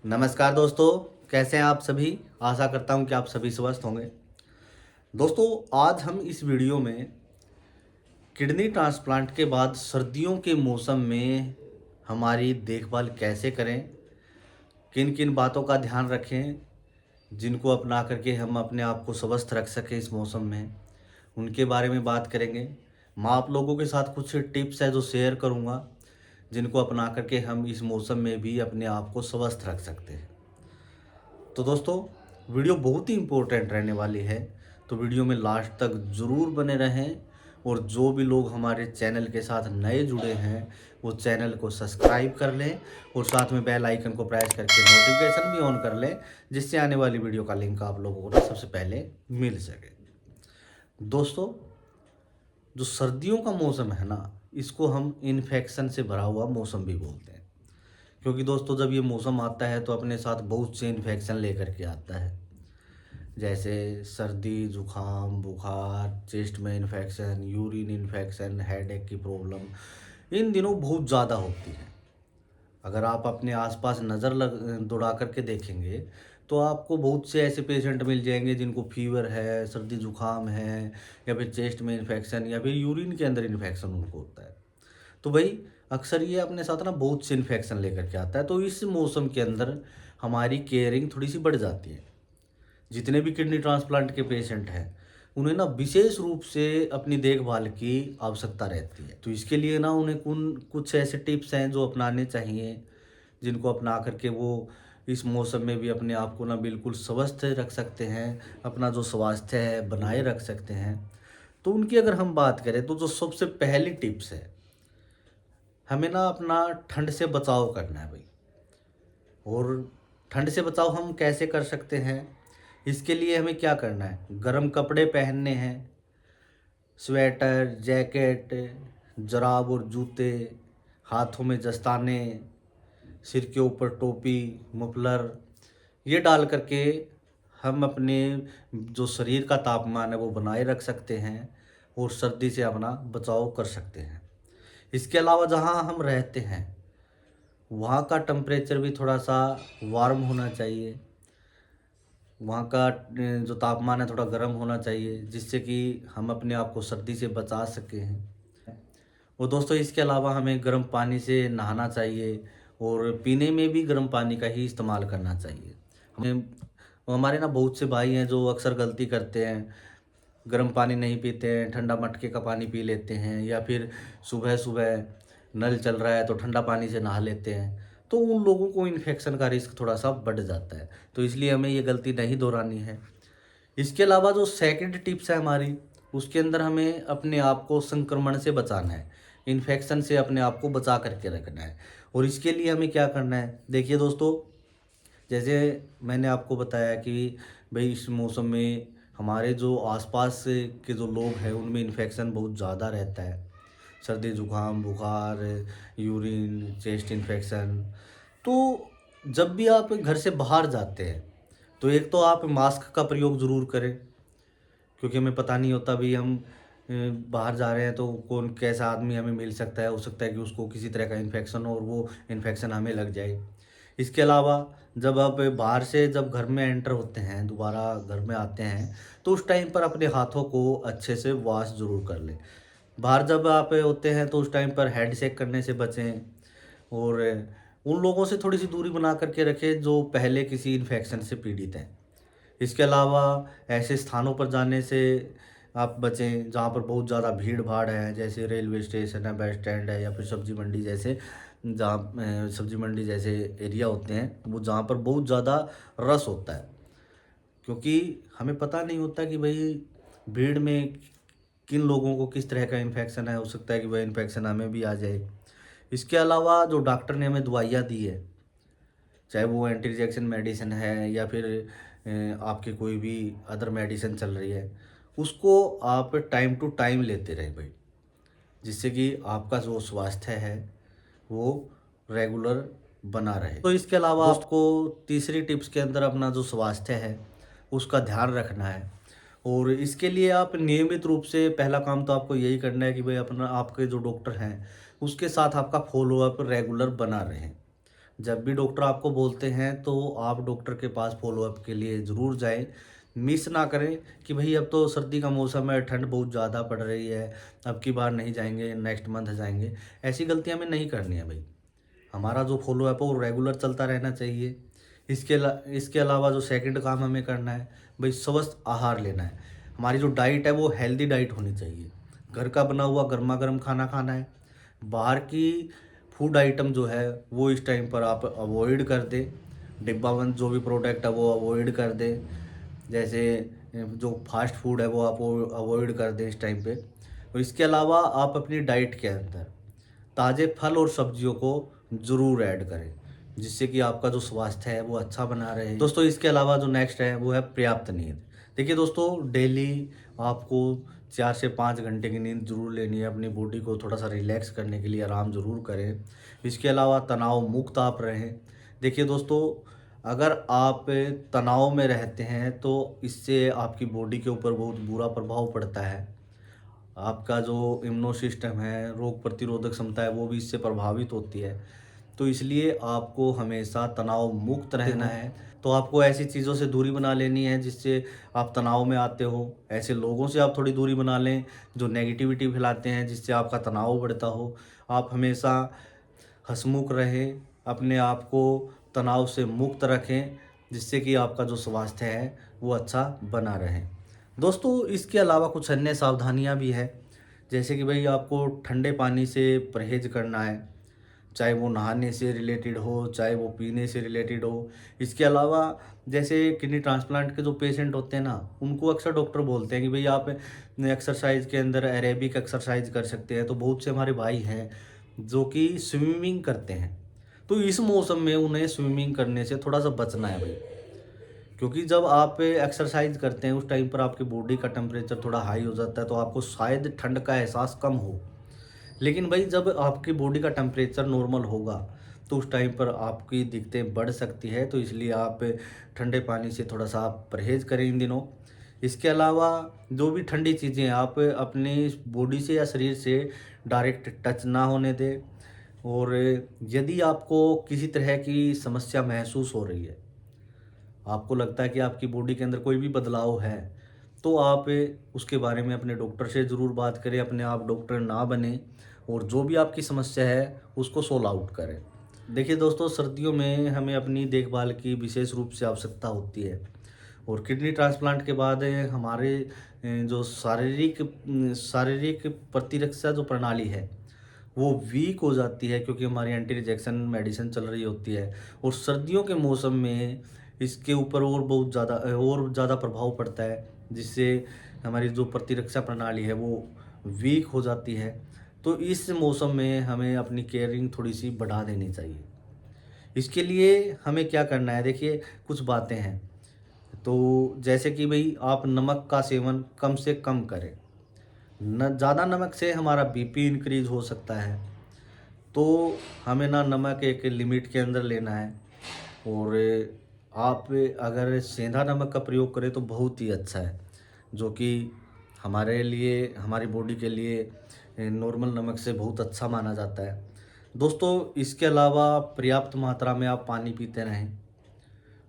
नमस्कार दोस्तों, कैसे हैं आप सभी। आशा करता हूं कि आप सभी स्वस्थ होंगे। दोस्तों, आज हम इस वीडियो में किडनी ट्रांसप्लांट के बाद सर्दियों के मौसम में हमारी देखभाल कैसे करें, किन किन बातों का ध्यान रखें, जिनको अपना करके हम अपने आप को स्वस्थ रख सकें इस मौसम में, उनके बारे में बात करेंगे। मैं आप लोगों के साथ कुछ टिप्स है जो शेयर करूंगा, जिनको अपना करके हम इस मौसम में भी अपने आप को स्वस्थ रख सकते हैं। तो दोस्तों, वीडियो बहुत ही इम्पोर्टेंट रहने वाली है, तो वीडियो में लास्ट तक ज़रूर बने रहें। और जो भी लोग हमारे चैनल के साथ नए जुड़े हैं वो चैनल को सब्सक्राइब कर लें और साथ में बेल आइकन को प्रेस करके नोटिफिकेशन भी ऑन कर लें, जिससे आने वाली वीडियो का लिंक आप लोगों को ना सबसे पहले मिल सके। दोस्तों, जो सर्दियों का मौसम है ना, इसको हम इन्फेक्शन से भरा हुआ मौसम भी बोलते हैं। क्योंकि दोस्तों, जब ये मौसम आता है तो अपने साथ बहुत से इन्फेक्शन लेकर के आता है, जैसे सर्दी, जुखाम, बुखार, चेस्ट में इन्फेक्शन, यूरिन इन्फेक्शन, हेडेक की प्रॉब्लम इन दिनों बहुत ज़्यादा होती है। अगर आप अपने आसपास नज़र दौड़ा करके देखेंगे तो आपको बहुत से ऐसे पेशेंट मिल जाएंगे जिनको फीवर है, सर्दी जुखाम है, या फिर चेस्ट में इन्फेक्शन, या फिर यूरिन के अंदर इन्फेक्शन उनको होता है। तो भाई, अक्सर ये अपने साथ ना बहुत से इन्फेक्शन लेकर के आता है। तो इस मौसम के अंदर हमारी केयरिंग थोड़ी सी बढ़ जाती है। जितने भी किडनी ट्रांसप्लांट के पेशेंट हैं उन्हें ना विशेष रूप से अपनी देखभाल की आवश्यकता रहती है। तो इसके लिए ना उन्हें कुछ ऐसे टिप्स हैं जो अपनाने चाहिए, जिनको अपना करके वो इस मौसम में भी अपने आप को ना बिल्कुल स्वस्थ रख सकते हैं, अपना जो स्वास्थ्य है बनाए रख सकते हैं। तो उनकी अगर हम बात करें तो जो सबसे पहली टिप्स है, हमें ना अपना ठंड से बचाव करना है भाई। और ठंड से बचाव हम कैसे कर सकते हैं, इसके लिए हमें क्या करना है, गर्म कपड़े पहनने हैं, स्वेटर, जैकेट, जुराब और जूते, हाथों में दस्ताने, सिर के ऊपर टोपी, मफलर, ये डाल करके हम अपने जो शरीर का तापमान है वो बनाए रख सकते हैं और सर्दी से अपना बचाव कर सकते हैं। इसके अलावा जहाँ हम रहते हैं वहाँ का टेम्परेचर भी थोड़ा सा वार्म होना चाहिए। वहाँ का जो तापमान है थोड़ा गर्म होना चाहिए, जिससे कि हम अपने आप को सर्दी से बचा सकें हैं। और दोस्तों, इसके अलावा हमें गर्म पानी से नहाना चाहिए और पीने में भी गर्म पानी का ही इस्तेमाल करना चाहिए। हमें हमारे ना बहुत से भाई हैं जो अक्सर गलती करते हैं, गर्म पानी नहीं पीते हैं, ठंडा मटके का पानी पी लेते हैं, या फिर सुबह सुबह नल चल रहा है तो ठंडा पानी से नहा लेते हैं। तो उन लोगों को इन्फेक्शन का रिस्क थोड़ा सा बढ़ जाता है। तो इसलिए हमें ये गलती नहीं दोहरानी है। इसके अलावा जो सेकंड टिप्स है हमारी, उसके अंदर हमें अपने आप को संक्रमण से बचाना है, इन्फेक्शन से अपने आप को बचा करके रखना है। और इसके लिए हमें क्या करना है, देखिए दोस्तों, जैसे मैंने आपको बताया कि भाई इस मौसम में हमारे जो आसपास के जो लोग हैं उनमें इन्फेक्शन बहुत ज़्यादा रहता है, सर्दी जुकाम, बुखार, यूरिन, चेस्ट इन्फेक्शन। तो जब भी आप घर से बाहर जाते हैं तो एक तो आप मास्क का प्रयोग ज़रूर करें, क्योंकि हमें पता नहीं होता भी हम बाहर जा रहे हैं तो कौन कैसा आदमी हमें मिल सकता है, हो सकता है कि उसको किसी तरह का इन्फेक्शन हो और वो इन्फेक्शन हमें लग जाए। इसके अलावा जब आप बाहर से जब घर में एंटर होते हैं, दोबारा घर में आते हैं, तो उस टाइम पर अपने हाथों को अच्छे से वॉश ज़रूर कर लें। बाहर जब आप होते हैं तो उस टाइम पर हैंड शेक करने से बचें और उन लोगों से थोड़ी सी दूरी बना करके रखें जो पहले किसी इन्फेक्शन से पीड़ित हैं। इसके अलावा ऐसे स्थानों पर जाने से आप बचें जहाँ पर बहुत ज़्यादा भीड़ भाड़ है, जैसे रेलवे स्टेशन है, बस स्टैंड है, या फिर सब्जी मंडी जैसे, जहाँ सब्जी मंडी जैसे एरिया होते हैं वो जहाँ पर बहुत ज़्यादा रश होता है। क्योंकि हमें पता नहीं होता कि भाई भीड़ में किन लोगों को किस तरह का इन्फेक्शन है, हो सकता है कि वह इन्फेक्शन हमें भी आ जाए। इसके अलावा जो डॉक्टर ने हमें दवाइयाँ दी है, चाहे वो एंटी रिजेक्शन मेडिसिन है या फिर आपकी कोई भी अदर मेडिसिन चल रही है, उसको आप टाइम टू टाइम लेते रहे भाई, जिससे कि आपका जो स्वास्थ्य है वो रेगुलर बना रहे। तो इसके अलावा आपको तीसरी टिप्स के अंदर अपना जो स्वास्थ्य है उसका ध्यान रखना है। और इसके लिए आप नियमित रूप से, पहला काम तो आपको यही करना है कि भाई अपना आपके जो डॉक्टर हैं उसके साथ आपका फॉलोअप रेगुलर बना रहे। जब भी डॉक्टर आपको बोलते हैं तो आप डॉक्टर के पास फॉलोअप के लिए ज़रूर जाएं। मिस ना करें कि भाई अब तो सर्दी का मौसम है, ठंड बहुत ज़्यादा पड़ रही है, अब की बार नहीं जाएंगे, नेक्स्ट मंथ जाएंगे। ऐसी गलतियां हमें नहीं करनी है भाई। हमारा जो फॉलोअप है वो रेगुलर चलता रहना चाहिए। इसके अलावा जो सेकंड काम हमें करना है भाई, स्वस्थ आहार लेना है। हमारी जो डाइट है वो हेल्दी डाइट होनी चाहिए। घर का बना हुआ गर्मा गर्म खाना खाना है। बाहर की फूड आइटम जो है वो इस टाइम पर आप अवॉइड कर दें। डिब्बाबंद जो भी प्रोडक्ट है वो अवॉइड कर दें। जैसे जो फास्ट फूड है वो आप अवॉइड कर दें इस टाइम पे। और इसके अलावा आप अपनी डाइट के अंदर ताज़े फल और सब्जियों को ज़रूर ऐड करें, जिससे कि आपका जो स्वास्थ्य है वो अच्छा बना रहे। दोस्तों इसके अलावा जो नेक्स्ट है वो है पर्याप्त नींद। देखिए दोस्तों, डेली आपको 4 से 5 घंटे की नींद ज़रूर लेनी है। अपनी बॉडी को थोड़ा सा रिलैक्स करने के लिए आराम ज़रूर करें। इसके अलावा तनाव मुक्त आप रहें। देखिए दोस्तों, अगर आप तनाव में रहते हैं तो इससे आपकी बॉडी के ऊपर बहुत बुरा प्रभाव पड़ता है। आपका जो इम्यूनो सिस्टम है, रोग प्रतिरोधक क्षमता है, वो भी इससे प्रभावित होती है। तो इसलिए आपको हमेशा तनाव मुक्त रहना है। तो आपको ऐसी चीज़ों से दूरी बना लेनी है जिससे आप तनाव में आते हो। ऐसे लोगों से आप थोड़ी दूरी बना लें जो नेगेटिविटी फैलाते हैं, जिससे आपका तनाव बढ़ता हो। आप हमेशा हंसमुख रहें, अपने आप को तनाव से मुक्त रखें, जिससे कि आपका जो स्वास्थ्य है वो अच्छा बना रहे। दोस्तों इसके अलावा कुछ अन्य सावधानियां भी है, जैसे कि भाई आपको ठंडे पानी से परहेज करना है, चाहे वो नहाने से रिलेटेड हो, चाहे वो पीने से रिलेटेड हो। इसके अलावा जैसे किडनी ट्रांसप्लांट के जो पेशेंट होते हैं ना, उनको अक्सर डॉक्टर बोलते हैं कि भाई आप एक्सरसाइज के अंदर एरोबिक एक्सरसाइज कर सकते हैं। तो बहुत से हमारे भाई हैं जो कि स्विमिंग करते हैं, तो इस मौसम में उन्हें स्विमिंग करने से थोड़ा सा बचना है भाई। क्योंकि जब आप एक्सरसाइज करते हैं उस टाइम पर आपकी बॉडी का टेम्परेचर थोड़ा हाई हो जाता है, तो आपको शायद ठंड का एहसास कम हो। लेकिन भाई जब आपकी बॉडी का टेम्परेचर नॉर्मल होगा तो उस टाइम पर आपकी दिक्कतें बढ़ सकती है। तो इसलिए आप ठंडे पानी से थोड़ा सा आप परहेज़ करें इन दिनों। इसके अलावा जो भी ठंडी चीज़ें आप अपनी बॉडी से या शरीर से डायरेक्ट टच ना होने दें। और यदि आपको किसी तरह की समस्या महसूस हो रही है, आपको लगता है कि आपकी बॉडी के अंदर कोई भी बदलाव है, तो आप उसके बारे में अपने डॉक्टर से ज़रूर बात करें। अपने आप डॉक्टर ना बने और जो भी आपकी समस्या है उसको सोल्व आउट करें। देखिए दोस्तों, सर्दियों में हमें अपनी देखभाल की विशेष रूप से आवश्यकता होती है। और किडनी ट्रांसप्लांट के बाद हमारे जो शारीरिक प्रतिरक्षा जो प्रणाली है वो वीक हो जाती है, क्योंकि हमारी एंटी रिजेक्शन मेडिसिन चल रही होती है। और सर्दियों के मौसम में इसके ऊपर और ज़्यादा प्रभाव पड़ता है, जिससे हमारी जो प्रतिरक्षा प्रणाली है वो वीक हो जाती है। तो इस मौसम में हमें अपनी केयरिंग थोड़ी सी बढ़ा देनी चाहिए। इसके लिए हमें क्या करना है, देखिए कुछ बातें हैं। तो जैसे कि भाई आप नमक का सेवन कम से कम करें। न ज़्यादा नमक से हमारा बीपी इंक्रीज हो सकता है। तो हमें ना नमक एक लिमिट के अंदर लेना है। और आप अगर सेंधा नमक का प्रयोग करें तो बहुत ही अच्छा है, जो कि हमारे लिए, हमारी बॉडी के लिए नॉर्मल नमक से बहुत अच्छा माना जाता है। दोस्तों इसके अलावा पर्याप्त मात्रा में आप पानी पीते रहें।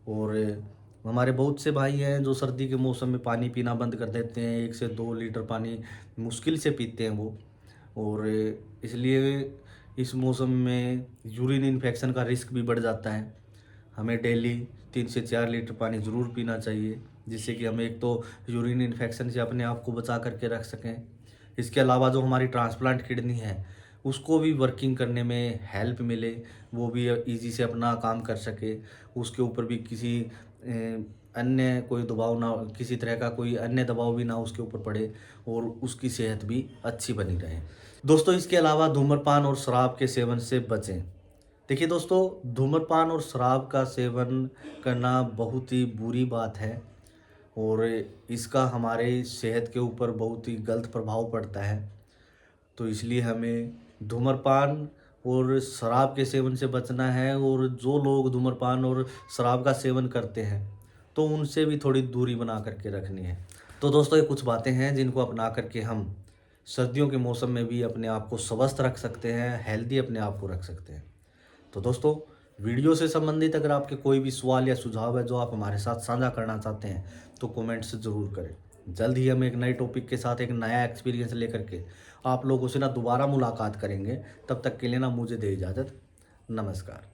और हमारे बहुत से भाई हैं जो सर्दी के मौसम में पानी पीना बंद कर देते हैं। 1 से 2 लीटर पानी मुश्किल से पीते हैं वो। और इसलिए इस मौसम में यूरिन इन्फेक्शन का रिस्क भी बढ़ जाता है। हमें डेली 3 से 4 लीटर पानी ज़रूर पीना चाहिए, जिससे कि हम एक तो यूरिन इन्फेक्शन से अपने आप को बचा करके रख सकें। इसके अलावा जो हमारी ट्रांसप्लांट किडनी है उसको भी वर्किंग करने में हेल्प मिले, वो भी इजी से अपना काम कर सके। उसके ऊपर भी किसी अन्य कोई दबाव ना, किसी तरह का कोई अन्य दबाव भी ना उसके ऊपर पड़े, और उसकी सेहत भी अच्छी बनी रहे। दोस्तों इसके अलावा धूम्रपान और शराब के सेवन से बचें। देखिए दोस्तों, धूम्रपान और शराब का सेवन करना बहुत ही बुरी बात है, और इसका हमारे सेहत के ऊपर बहुत ही गलत प्रभाव पड़ता है। तो इसलिए हमें धूम्रपान और शराब के सेवन से बचना है। और जो लोग धूम्रपान और शराब का सेवन करते हैं तो उनसे भी थोड़ी दूरी बना करके रखनी है। तो दोस्तों ये कुछ बातें हैं जिनको अपना करके हम सर्दियों के मौसम में भी अपने आप को स्वस्थ रख सकते हैं, हेल्दी अपने आप को रख सकते हैं। तो दोस्तों वीडियो से संबंधित अगर आपके कोई भी सवाल या सुझाव है जो आप हमारे साथ साझा करना चाहते हैं तो कमेंट से ज़रूर करें। जल्द ही हम एक नए टॉपिक के साथ एक नया एक्सपीरियंस लेकर के आप लोगों से ना दोबारा मुलाकात करेंगे। तब तक के लिए ना मुझे दे इजाज़त। नमस्कार।